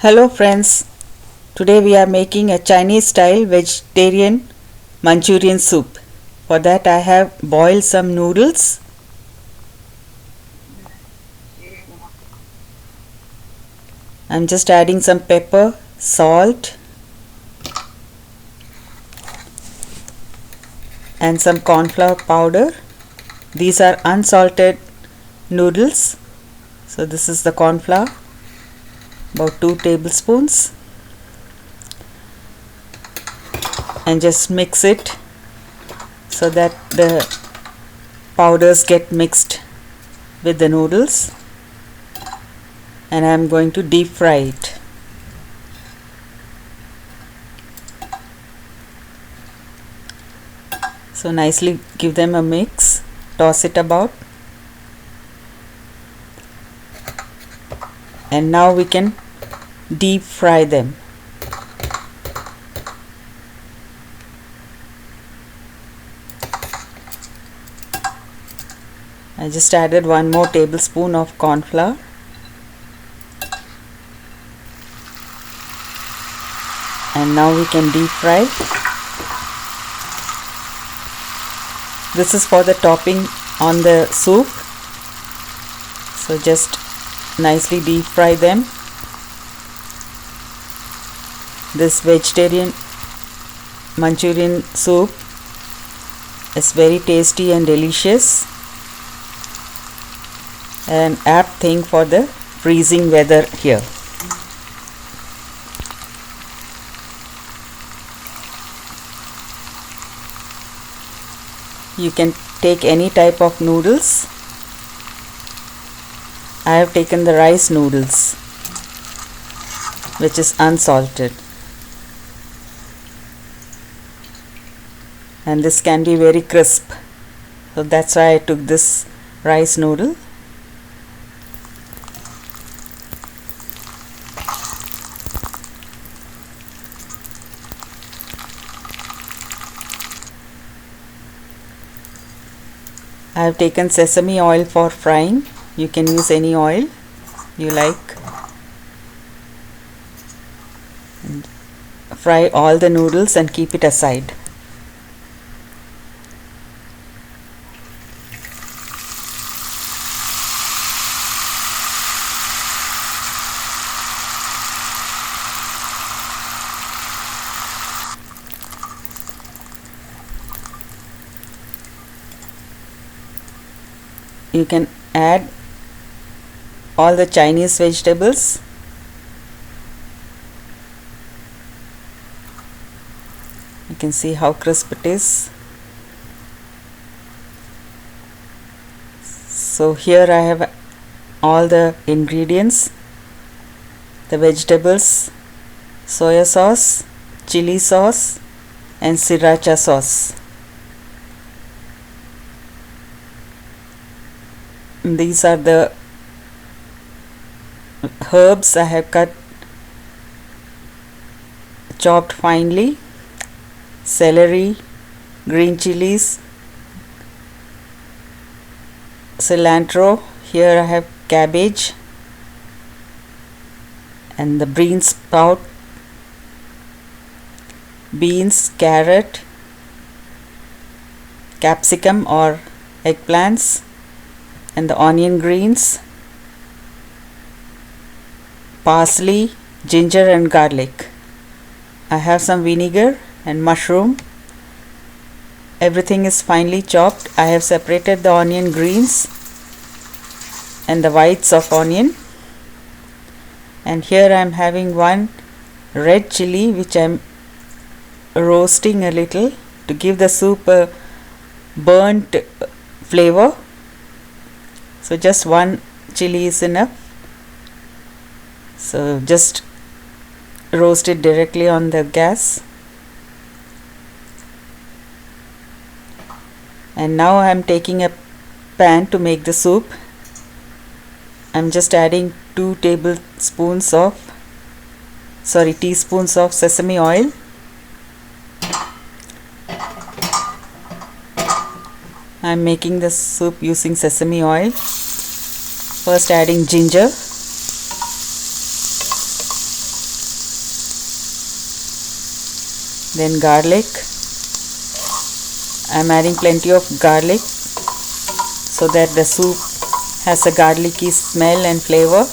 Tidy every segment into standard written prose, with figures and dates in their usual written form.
Hello friends, today we are making a Chinese style vegetarian Manchurian soup. For that I have boiled some noodles. I'm just adding some pepper, salt and some corn flour powder. These are unsalted noodles. So this is the corn flour, about 2 tablespoons. And just mix it so that the powders get mixed with the noodles, and I am going to deep fry it. So nicely give them a mix, toss it about, and now we can deep fry them. I just added 1 more tablespoon of corn flour. And now we can deep fry. This is for the topping on the soup. So just nicely deep fry them. This vegetarian Manchurian soup is very tasty and delicious. An apt thing for the freezing weather here. You can take any type of noodles. I have taken the rice noodles, which is unsalted, and this can be very crisp, so that's why I took this rice noodle. I have taken sesame oil for frying. You can use any oil you like. And fry all the noodles and keep it aside. You can add all the Chinese vegetables. You can see how crisp it is. So here I have all the ingredients: the vegetables, soya sauce, chili sauce and sriracha sauce. These are the herbs I have chopped finely: celery, green chilies, cilantro. Here I have cabbage and the bean sprout, beans, carrot, capsicum or eggplants, and the onion greens, parsley, ginger and garlic. I have some vinegar and mushroom. Everything is finely chopped. I have separated the onion greens and the whites of onion. And here I am having 1 red chili which I am roasting a little to give the soup a burnt flavor. So just 1 chili is enough. So just roast it directly on the gas. And now I am taking a pan to make the soup. I am just adding 2 teaspoons of sesame oil. I am making the soup using sesame oil. First adding ginger, then garlic. I'm adding plenty of garlic so that the soup has a garlicky smell and flavor.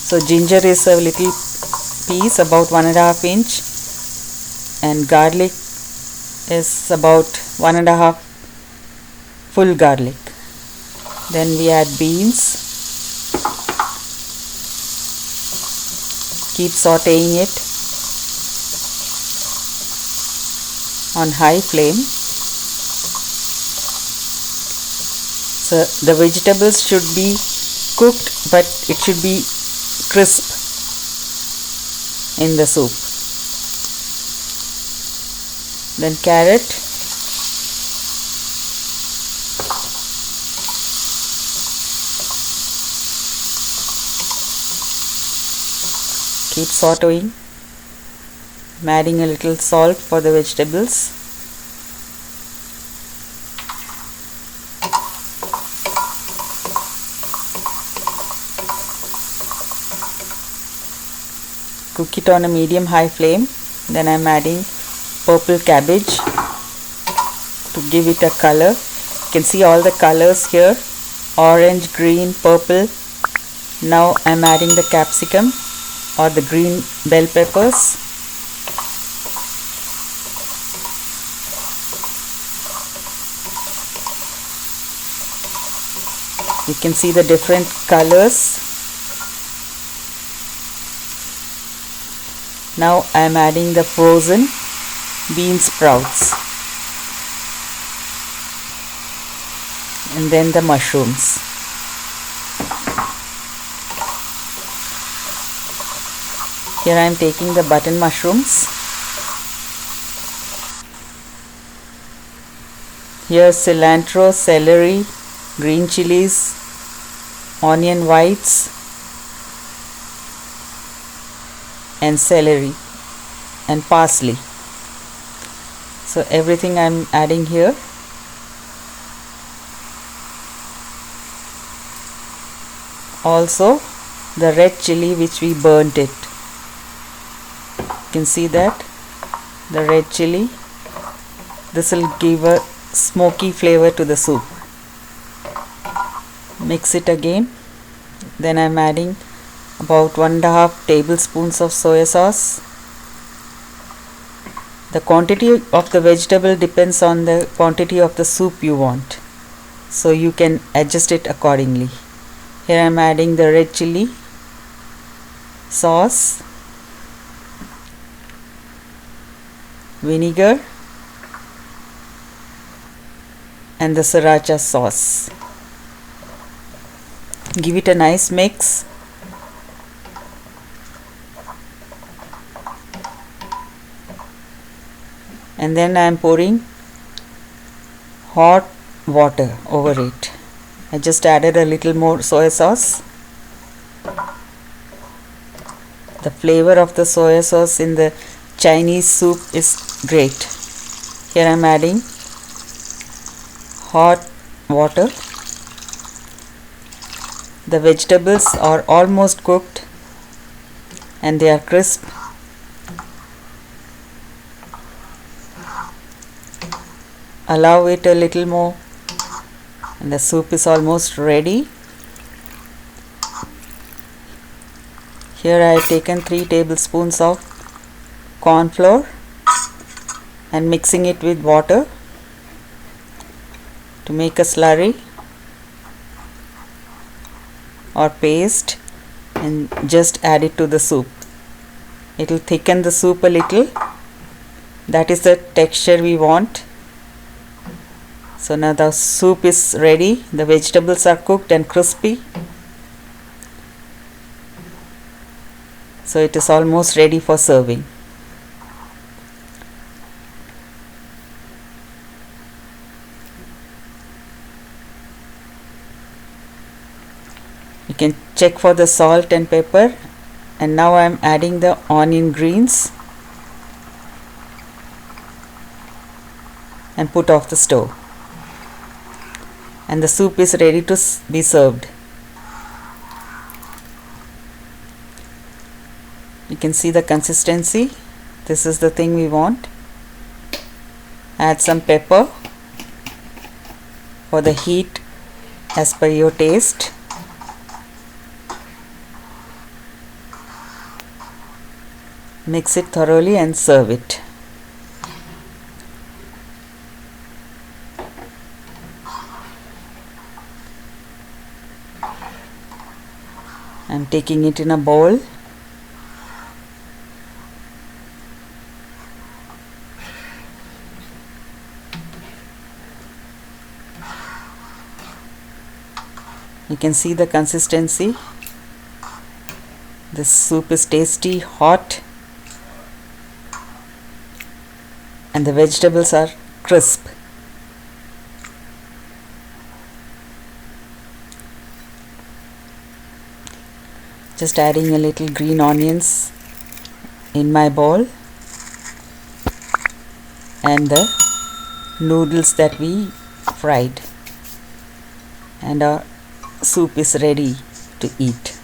So ginger is a little piece, about 1.5 inch, and garlic is about 1.5 full garlic. Then we add beans. Keep sauteing it on high flame. So the vegetables should be cooked, but it should be crisp in the soup. Then carrot. Keep sauteing. I'm adding a little salt for the vegetables. Cook it on a medium-high flame. Then I'm adding purple cabbage to give it a color. You can see all the colors here: orange, green, purple. Now I'm adding the capsicum or the green bell peppers. You can see the different colors. Now I am adding the frozen bean sprouts and then the mushrooms. Here I am taking the button mushrooms. Here cilantro, celery, green chilies, onion whites and celery and parsley. So everything I am adding here. Also the red chili which we burnt it. You can see that, the red chili. This will give a smoky flavor to the soup. Mix it again. Then I am adding about 1.5 tablespoons of soya sauce. The quantity of the vegetable depends on the quantity of the soup you want, so you can adjust it accordingly. Here I am adding the red chili sauce, vinegar and the sriracha sauce. Give it a nice mix. And then I am pouring hot water over it. I just added a little more soya sauce. The flavor of the soya sauce in the Chinese soup is great. Here I am adding hot water. The vegetables are almost cooked and they are crisp. Allow it a little more and the soup is almost ready. Here I have taken 3 tablespoons of corn flour and mixing it with water to make a slurry or paste, and just add it to the soup. It will thicken the soup a little. That is the texture we want. So now the soup is ready. The vegetables are cooked and crispy. So it is almost ready for serving. You can check for the salt and pepper. And now I am adding the onion greens and put off the stove. And the soup is ready to be served. can see the consistency. This is the thing we want. Add some pepper for the heat as per your taste. Mix it thoroughly and serve it. I'm taking it in a bowl. You can see the consistency. This soup is tasty, hot, and the vegetables are crisp. Just adding a little green onions in my bowl, and the noodles that we fried, and our soup is ready to eat.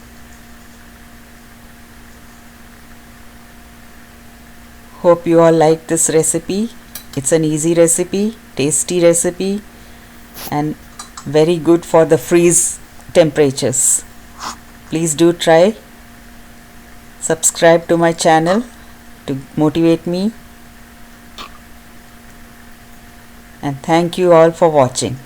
Hope you all like this recipe. It's an easy recipe, tasty recipe, and very good for the freeze temperatures. Please do try. Subscribe to my channel to motivate me. And thank you all for watching.